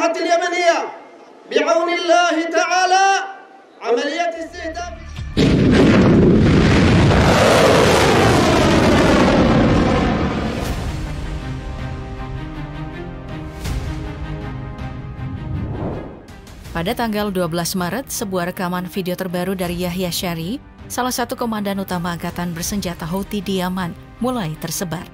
أصبحت اليمنية بعون الله تعالى عملية استهداف. Pada tanggal 12 Maret, sebuah rekaman video terbaru dari Yahya Shari, salah satu komandan utama angkatan bersenjata Houthi di Yaman, mulai tersebar.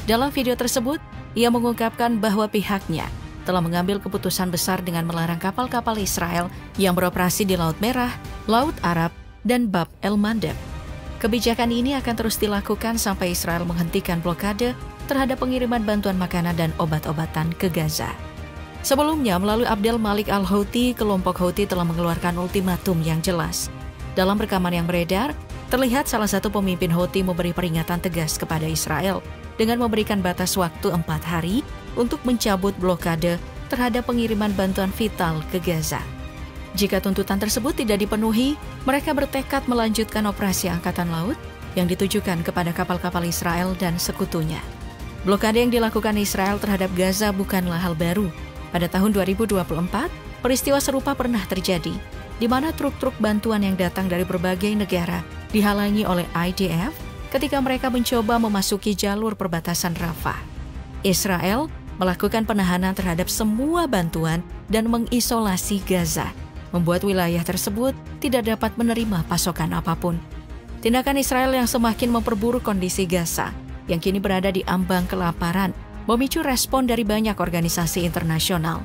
Dalam video tersebut, ia mengungkapkan bahwa pihaknya telah mengambil keputusan besar dengan melarang kapal-kapal Israel yang beroperasi di Laut Merah, Laut Arab, dan Bab el-Mandeb. Kebijakan ini akan terus dilakukan sampai Israel menghentikan blokade terhadap pengiriman bantuan makanan dan obat-obatan ke Gaza. Sebelumnya, melalui Abdel Malik al-Houthi, kelompok Houthi telah mengeluarkan ultimatum yang jelas. Dalam rekaman yang beredar, terlihat salah satu pemimpin Houthi memberi peringatan tegas kepada Israel dengan memberikan batas waktu 4 hari untuk mencabut blokade terhadap pengiriman bantuan vital ke Gaza. Jika tuntutan tersebut tidak dipenuhi, mereka bertekad melanjutkan operasi Angkatan Laut yang ditujukan kepada kapal-kapal Israel dan sekutunya. Blokade yang dilakukan Israel terhadap Gaza bukanlah hal baru. Pada tahun 2024, peristiwa serupa pernah terjadi, di mana truk-truk bantuan yang datang dari berbagai negara dihalangi oleh IDF ketika mereka mencoba memasuki jalur perbatasan Rafah. Israel melakukan penahanan terhadap semua bantuan dan mengisolasi Gaza, membuat wilayah tersebut tidak dapat menerima pasokan apapun. Tindakan Israel yang semakin memperburuk kondisi Gaza, yang kini berada di ambang kelaparan, memicu respon dari banyak organisasi internasional.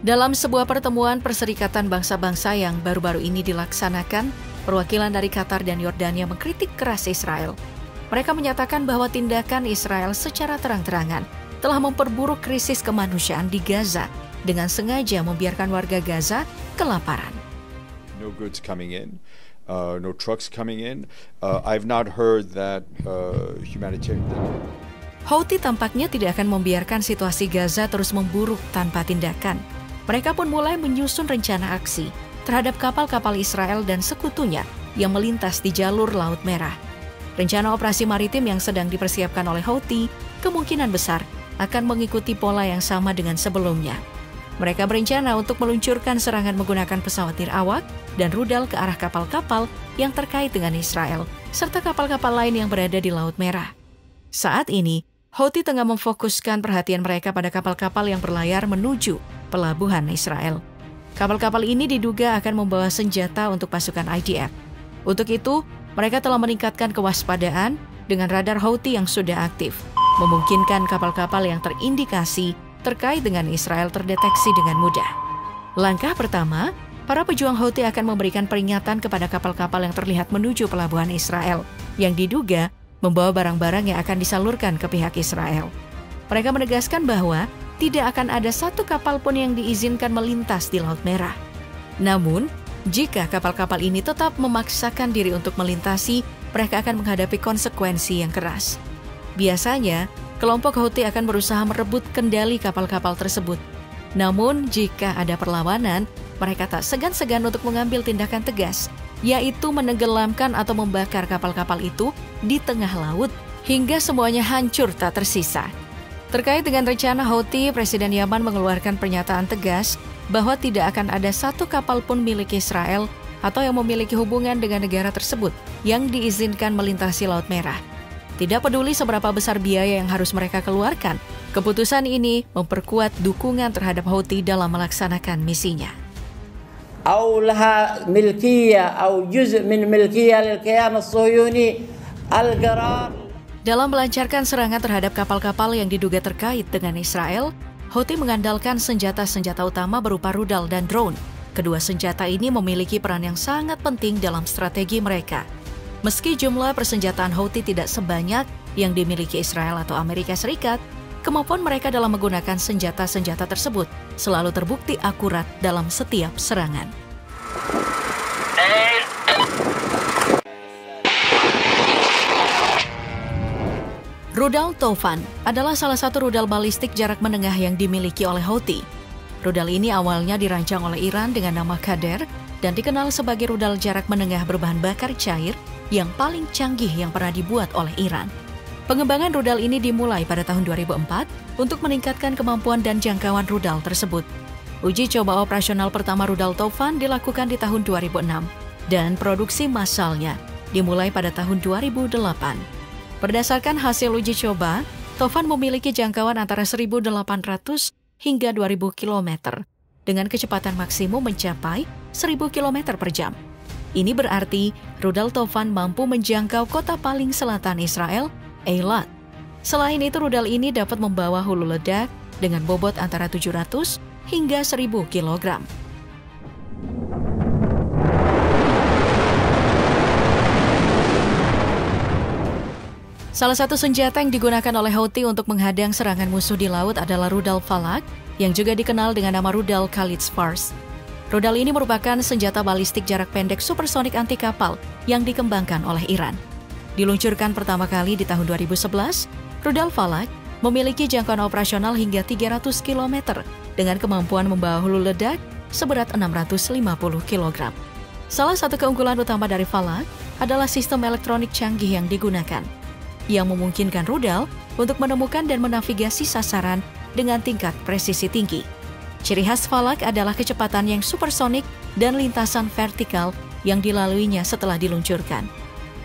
Dalam sebuah pertemuan Perserikatan Bangsa-Bangsa yang baru-baru ini dilaksanakan, perwakilan dari Qatar dan Yordania mengkritik keras Israel. Mereka menyatakan bahwa tindakan Israel secara terang-terangan telah memperburuk krisis kemanusiaan di Gaza dengan sengaja membiarkan warga Gaza kelaparan. No goods coming in, no trucks coming in. I've not heard that humanitarian. Houthi tampaknya tidak akan membiarkan situasi Gaza terus memburuk tanpa tindakan. Mereka pun mulai menyusun rencana aksi terhadap kapal-kapal Israel dan sekutunya yang melintas di jalur Laut Merah. Rencana operasi maritim yang sedang dipersiapkan oleh Houthi kemungkinan besar akan mengikuti pola yang sama dengan sebelumnya. Mereka berencana untuk meluncurkan serangan menggunakan pesawat nirawak dan rudal ke arah kapal-kapal yang terkait dengan Israel, serta kapal-kapal lain yang berada di Laut Merah. Saat ini, Houthi tengah memfokuskan perhatian mereka pada kapal-kapal yang berlayar menuju pelabuhan Israel. Kapal-kapal ini diduga akan membawa senjata untuk pasukan IDF. Untuk itu, mereka telah meningkatkan kewaspadaan dengan radar Houthi yang sudah aktif, memungkinkan kapal-kapal yang terindikasi terkait dengan Israel terdeteksi dengan mudah. Langkah pertama, para pejuang Houthi akan memberikan peringatan kepada kapal-kapal yang terlihat menuju pelabuhan Israel, yang diduga membawa barang-barang yang akan disalurkan ke pihak Israel. Mereka menegaskan bahwa tidak akan ada satu kapal pun yang diizinkan melintas di Laut Merah. Namun, jika kapal-kapal ini tetap memaksakan diri untuk melintasi, mereka akan menghadapi konsekuensi yang keras. Biasanya, kelompok Houthi akan berusaha merebut kendali kapal-kapal tersebut. Namun, jika ada perlawanan, mereka tak segan-segan untuk mengambil tindakan tegas, yaitu menenggelamkan atau membakar kapal-kapal itu di tengah laut hingga semuanya hancur tak tersisa. Terkait dengan rencana Houthi, Presiden Yaman mengeluarkan pernyataan tegas bahwa tidak akan ada satu kapal pun milik Israel atau yang memiliki hubungan dengan negara tersebut yang diizinkan melintasi Laut Merah. Tidak peduli seberapa besar biaya yang harus mereka keluarkan, keputusan ini memperkuat dukungan terhadap Houthi dalam melaksanakan misinya. أو لها ملكية أو جزء من ملكية للكيان الصهيوني القرار. Dalam melancarkan serangan terhadap kapal-kapal yang diduga terkait dengan Israel, Houthi mengandalkan senjata-senjata utama berupa rudal dan drone. Kedua senjata ini memiliki peran yang sangat penting dalam strategi mereka. Meski jumlah persenjataan Houthi tidak sebanyak yang dimiliki Israel atau Amerika Serikat, kemampuan mereka dalam menggunakan senjata-senjata tersebut selalu terbukti akurat dalam setiap serangan. Rudal Toufan adalah salah satu rudal balistik jarak menengah yang dimiliki oleh Houthi. Rudal ini awalnya dirancang oleh Iran dengan nama Qader dan dikenal sebagai rudal jarak menengah berbahan bakar cair yang paling canggih yang pernah dibuat oleh Iran. Pengembangan rudal ini dimulai pada tahun 2004 untuk meningkatkan kemampuan dan jangkauan rudal tersebut. Uji coba operasional pertama rudal Toufan dilakukan di tahun 2006 dan produksi massalnya dimulai pada tahun 2008. Berdasarkan hasil uji coba, Toufan memiliki jangkauan antara 1.800 hingga 2.000 km dengan kecepatan maksimum mencapai 1.000 km per jam. Ini berarti rudal Toufan mampu menjangkau kota paling selatan Israel, Eilat. Selain itu, rudal ini dapat membawa hulu ledak dengan bobot antara 700 hingga 1.000 kg. Salah satu senjata yang digunakan oleh Houthi untuk menghadang serangan musuh di laut adalah rudal Falak, yang juga dikenal dengan nama rudal Khalid Fars. Rudal ini merupakan senjata balistik jarak pendek supersonik anti kapal yang dikembangkan oleh Iran. Diluncurkan pertama kali di tahun 2011, rudal Falak memiliki jangkauan operasional hingga 300 km dengan kemampuan membawa hulu ledak seberat 650 kg. Salah satu keunggulan utama dari Falak adalah sistem elektronik canggih yang digunakan, yang memungkinkan rudal untuk menemukan dan menavigasi sasaran dengan tingkat presisi tinggi. Ciri khas Falak adalah kecepatan yang supersonik dan lintasan vertikal yang dilaluinya setelah diluncurkan.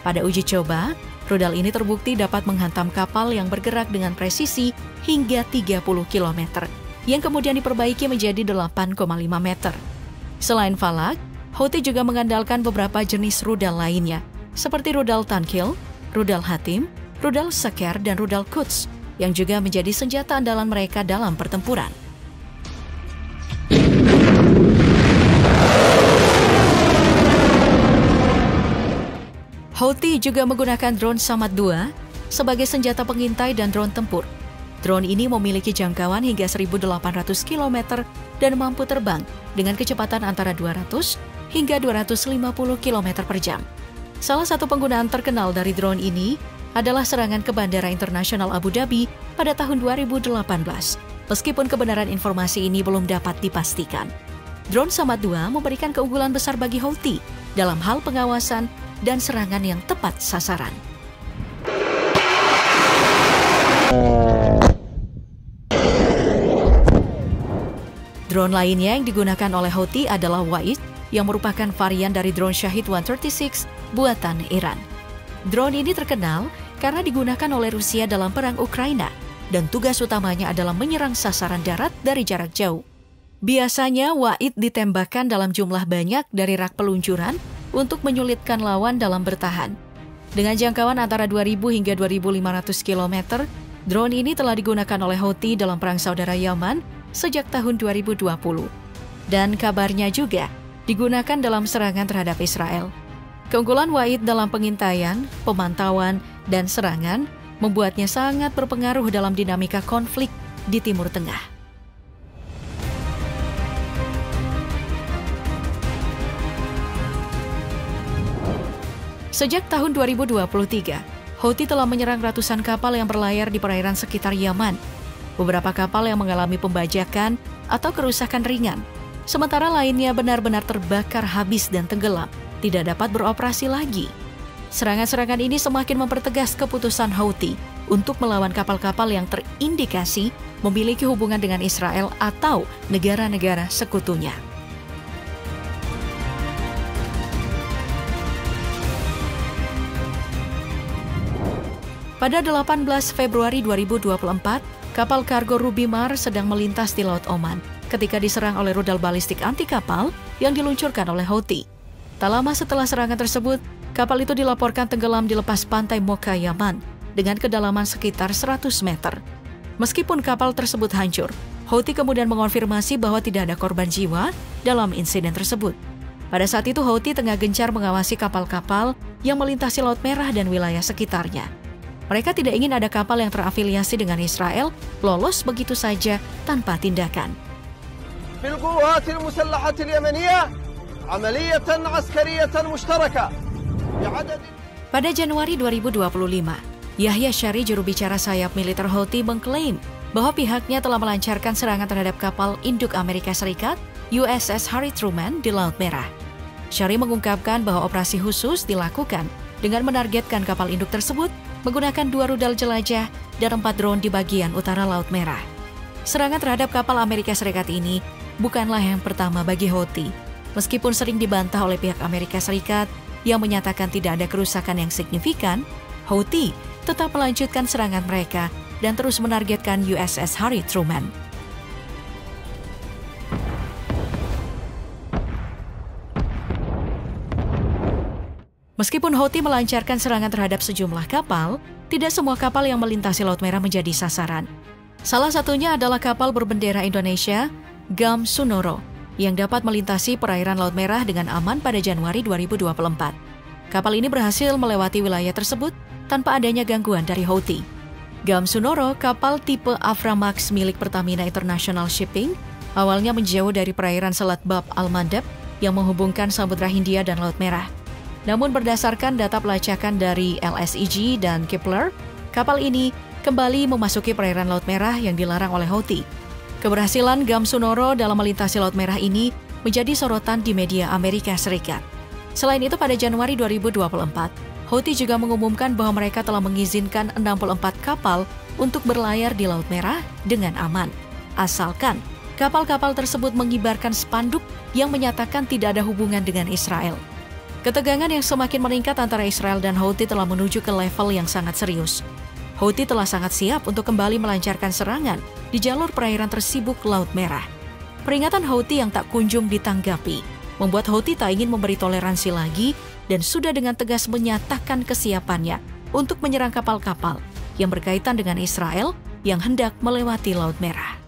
Pada uji coba, rudal ini terbukti dapat menghantam kapal yang bergerak dengan presisi hingga 30 km, yang kemudian diperbaiki menjadi 8,5 meter. Selain Falak, Houthi juga mengandalkan beberapa jenis rudal lainnya, seperti rudal Tankil, rudal Hatim, rudal Saker, dan rudal Quds, yang juga menjadi senjata andalan mereka dalam pertempuran. Houthi juga menggunakan drone Samad II sebagai senjata pengintai dan drone tempur. Drone ini memiliki jangkauan hingga 1.800 km dan mampu terbang dengan kecepatan antara 200 hingga 250 km per jam. Salah satu penggunaan terkenal dari drone ini adalah serangan ke Bandara Internasional Abu Dhabi pada tahun 2018, meskipun kebenaran informasi ini belum dapat dipastikan. Drone Samad II memberikan keunggulan besar bagi Houthi dalam hal pengawasan dan serangan yang tepat sasaran. Drone lainnya yang digunakan oleh Houthi adalah Wa'id, yang merupakan varian dari drone Shahid 136 buatan Iran. Drone ini terkenal karena digunakan oleh Rusia dalam perang Ukraina, dan tugas utamanya adalah menyerang sasaran darat dari jarak jauh. Biasanya Wa'id ditembakkan dalam jumlah banyak dari rak peluncuran untuk menyulitkan lawan dalam bertahan. Dengan jangkauan antara 2.000 hingga 2.500 km, drone ini telah digunakan oleh Houthi dalam perang saudara Yaman sejak tahun 2020. Dan kabarnya juga digunakan dalam serangan terhadap Israel. Keunggulan Wa'id dalam pengintaian, pemantauan, dan serangan membuatnya sangat berpengaruh dalam dinamika konflik di Timur Tengah. Sejak tahun 2023, Houthi telah menyerang ratusan kapal yang berlayar di perairan sekitar Yaman. Beberapa kapal yang mengalami pembajakan atau kerusakan ringan, sementara lainnya benar-benar terbakar habis dan tenggelam, tidak dapat beroperasi lagi. Serangan-serangan ini semakin mempertegas keputusan Houthi untuk melawan kapal-kapal yang terindikasi memiliki hubungan dengan Israel atau negara-negara sekutunya. Pada 18 Februari 2024, kapal kargo Ruby Mar sedang melintas di Laut Oman ketika diserang oleh rudal balistik anti kapal yang diluncurkan oleh Houthi. Tak lama setelah serangan tersebut, kapal itu dilaporkan tenggelam di lepas pantai Mocha, Yaman, dengan kedalaman sekitar 100 meter. Meskipun kapal tersebut hancur, Houthi kemudian mengonfirmasi bahwa tidak ada korban jiwa dalam insiden tersebut. Pada saat itu, Houthi tengah gencar mengawasi kapal-kapal yang melintasi Laut Merah dan wilayah sekitarnya. Mereka tidak ingin ada kapal yang terafiliasi dengan Israel lolos begitu saja tanpa tindakan. Pada Januari 2025, Yahya Shari, juru bicara sayap militer Houthi, mengklaim bahwa pihaknya telah melancarkan serangan terhadap kapal induk Amerika Serikat USS Harry Truman di Laut Merah. Shari mengungkapkan bahwa operasi khusus dilakukan dengan menargetkan kapal induk tersebut menggunakan 2 rudal jelajah dan 4 drone di bagian utara Laut Merah. Serangan terhadap kapal Amerika Serikat ini bukanlah yang pertama bagi Houthi. Meskipun sering dibantah oleh pihak Amerika Serikat yang menyatakan tidak ada kerusakan yang signifikan, Houthi tetap melanjutkan serangan mereka dan terus menargetkan USS Harry Truman. Meskipun Houthi melancarkan serangan terhadap sejumlah kapal, tidak semua kapal yang melintasi Laut Merah menjadi sasaran. Salah satunya adalah kapal berbendera Indonesia, GAM Sunoro, yang dapat melintasi perairan Laut Merah dengan aman pada Januari 2024. Kapal ini berhasil melewati wilayah tersebut tanpa adanya gangguan dari Houthi. GAM Sunoro, kapal tipe Aframax milik Pertamina International Shipping, awalnya menjauh dari perairan Selat Bab al-Mandeb yang menghubungkan Samudra Hindia dan Laut Merah. Namun berdasarkan data pelacakan dari LSEG dan Kepler, kapal ini kembali memasuki perairan Laut Merah yang dilarang oleh Houthi. Keberhasilan GAM Sunoro dalam melintasi Laut Merah ini menjadi sorotan di media Amerika Serikat. Selain itu, pada Januari 2024, Houthi juga mengumumkan bahwa mereka telah mengizinkan 64 kapal untuk berlayar di Laut Merah dengan aman. Asalkan kapal-kapal tersebut mengibarkan spanduk yang menyatakan tidak ada hubungan dengan Israel. Ketegangan yang semakin meningkat antara Israel dan Houthi telah menuju ke level yang sangat serius. Houthi telah sangat siap untuk kembali melancarkan serangan di jalur perairan tersibuk Laut Merah. Peringatan Houthi yang tak kunjung ditanggapi membuat Houthi tak ingin memberi toleransi lagi dan sudah dengan tegas menyatakan kesiapannya untuk menyerang kapal-kapal yang berkaitan dengan Israel yang hendak melewati Laut Merah.